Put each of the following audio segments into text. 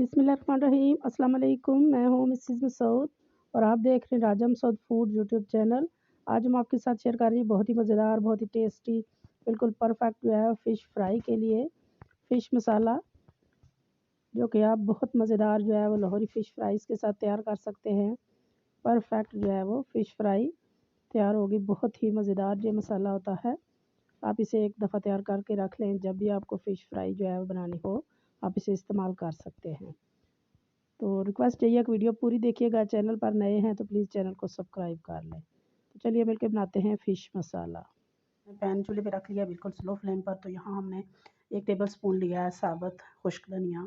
बिस्मिल्लाहिर्रहमानिर्रहीम। अस्सलाम वालेकुम। मैं हूँ मिसेस मसूद और आप देख रहे हैं राजा मसूद फूड यूट्यूब चैनल। आज हम आपके साथ शेयर कर रही हैं बहुत ही मज़ेदार, बहुत ही टेस्टी, बिल्कुल परफेक्ट जो है फ़िश फ्राई के लिए फ़िश मसाला, जो कि आप बहुत मज़ेदार जो है वो लाहौरी फ़िश फ्राइज़ के साथ तैयार कर सकते हैं। परफेक्ट जो है वो फ़िश फ्राई तैयार होगी। बहुत ही मज़ेदार ये मसाला होता है। आप इसे एक दफ़ा तैयार करके रख लें, जब भी आपको फ़िश फ्राई जो है वो बनानी हो आप इसे इस्तेमाल कर सकते हैं। तो रिक्वेस्ट यही है कि वीडियो पूरी देखिएगा। चैनल पर नए हैं तो प्लीज़ चैनल को सब्सक्राइब कर लें। तो चलिए मिलकर बनाते हैं फ़िश मसाला। पैन चूल्हे पे रख लिया बिल्कुल स्लो फ्लेम पर। तो यहाँ हमने 1 टेबल स्पून लिया है साबुत खुश्क धनिया,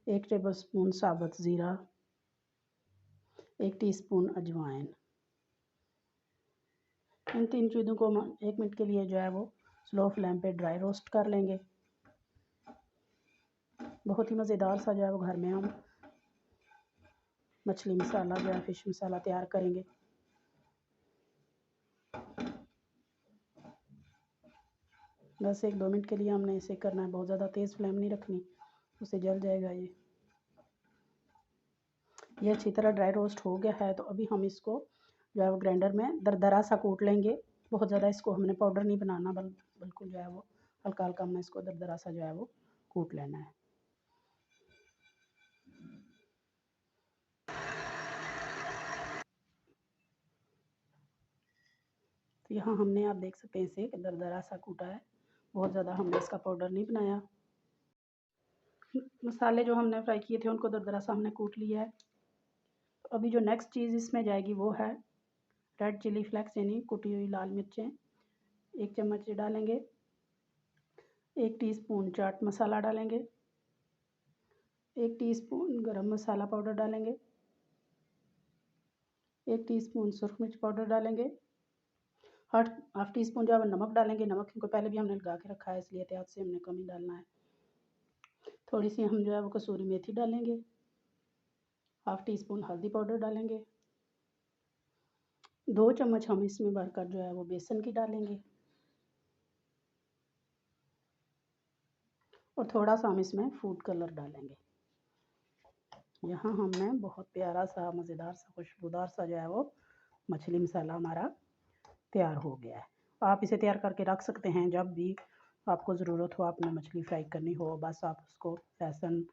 1 टेबल स्पून साबुत ज़ीरा, 1 टीस्पून अजवाइन। इन 3 चीज़ों को हम 1 मिनट के लिए जो है वो स्लो फ्लेम पे ड्राई रोस्ट कर लेंगे। बहुत ही मज़ेदार सा जो है वो घर में हम मछली मसाला जो है फ़िश मसाला तैयार करेंगे। बस 1-2 मिनट के लिए हमने इसे करना है, बहुत ज़्यादा तेज़ फ्लेम नहीं रखनी, उससे जल जाएगा ये अच्छी तरह ड्राई रोस्ट हो गया है। तो अभी हम इसको जो है वो ग्राइंडर में दरदरा सा कूट लेंगे। बहुत ज़्यादा इसको हमने पाउडर नहीं बनाना, बिल्कुल जो है वो हल्का हल्का हमने इसको दरदरा सा जो है वो कूट लेना है। तो यहाँ हमने, आप देख सकते हैं, इसे दरदरा सा कूटा है, बहुत ज़्यादा हमने इसका पाउडर नहीं बनाया। मसाले जो हमने फ्राई किए थे उनको दरदरा सा हमने कूट लिया है। तो अभी जो नेक्स्ट चीज़ इसमें जाएगी वो है रेड चिली फ्लेक्स, यानी कुटी हुई लाल मिर्चें 1 चम्मच डालेंगे। 1 टीस्पून चाट मसाला डालेंगे। 1 टीस्पून गरम मसाला पाउडर डालेंगे। 1 टीस्पून सुरख मिर्च पाउडर डालेंगे। हाफ टी स्पून जो है नमक डालेंगे। नमक क्योंकि पहले भी हमने लगा के रखा है, इसलिए एहतियात से हमने कम ही डालना है। थोड़ी सी हम जो है वो कसूरी मेथी डालेंगे। हाफ टी स्पून हल्दी पाउडर डालेंगे। 2 चम्मच हम इसमें भरकर जो है वो बेसन की डालेंगे और थोड़ा सा हम इसमें फूड कलर डालेंगे। यहाँ हमने बहुत प्यारा सा, मज़ेदार सा, खुशबूदार सा जो है वो मछली मसाला हमारा तैयार हो गया है। आप इसे तैयार करके रख सकते हैं, जब भी आपको ज़रूरत हो, आपने मछली फ्राई करनी हो, बस आप उसको लहसुन,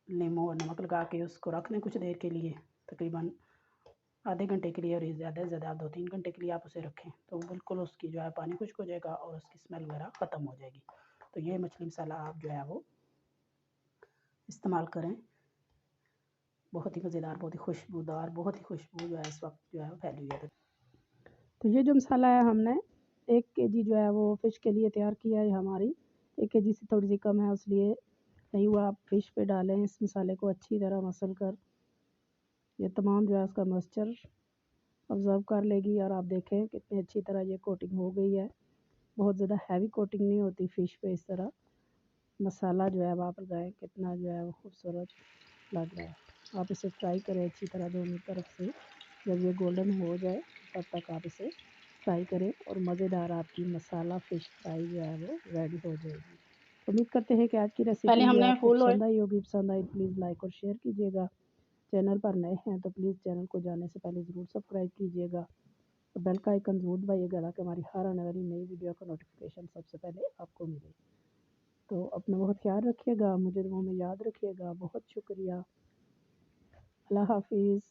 नींबू और नमक लगा के उसको रख दें कुछ देर के लिए, तकरीबन आधे घंटे के लिए, और ज़्यादा से ज़्यादा 2-3 घंटे के लिए आप उसे रखें, तो बिल्कुल उसकी जो है पानी खुश्क हो जाएगा और उसकी स्मेल वगैरह ख़त्म हो जाएगी। तो ये मछली मसाला आप जो है वो इस्तेमाल करें। बहुत ही मज़ेदार, बहुत ही खुशबूदार, बहुत ही खुशबू जो है इस वक्त जो है फैली हुई है। तो ये जो मसाला है हमने 1 केजी जो है वो फ़िश के लिए तैयार किया है। हमारी 1 केजी से थोड़ी सी कम है, इसलिए नहीं हुआ आप फ़िश पे डालें। इस मसाले को अच्छी तरह मसल कर ये तमाम जो है उसका मॉइस्चर ऑब्ज़र्व कर लेगी और आप देखें कितनी अच्छी तरह ये कोटिंग हो गई है। बहुत ज़्यादा हैवी कोटिंग नहीं होती फ़िश पे। इस तरह मसाला जो है आप लगाएँ, कितना जो है वो खूबसूरत लग रहा है। आप इसे फ्राई करें अच्छी तरह दोनों तरफ से। जब ये गोल्डन हो जाए तब तक आप इसे फ्राई करें और मज़ेदार आपकी मसाला फ़िश फ्राई जो है वो रेडी हो जाएगी। उम्मीद करते हैं कि आज की रेसिपी जो आपको पसंद आई होगी। पसंद आई प्लीज़ लाइक और शेयर कीजिएगा। चैनल पर नए हैं तो प्लीज़ चैनल को जाने से पहले ज़रूर सब्सक्राइब कीजिएगा और बेल का आइकन ज़रूर दबाइएगा ताकि हमारी हर आने वाली नई वीडियो का नोटिफिकेशन सबसे पहले आपको मिले। तो अपना बहुत ख्याल रखिएगा, मुझे दुआ में याद रखिएगा। बहुत शुक्रिया। अल्लाह हाफिज़।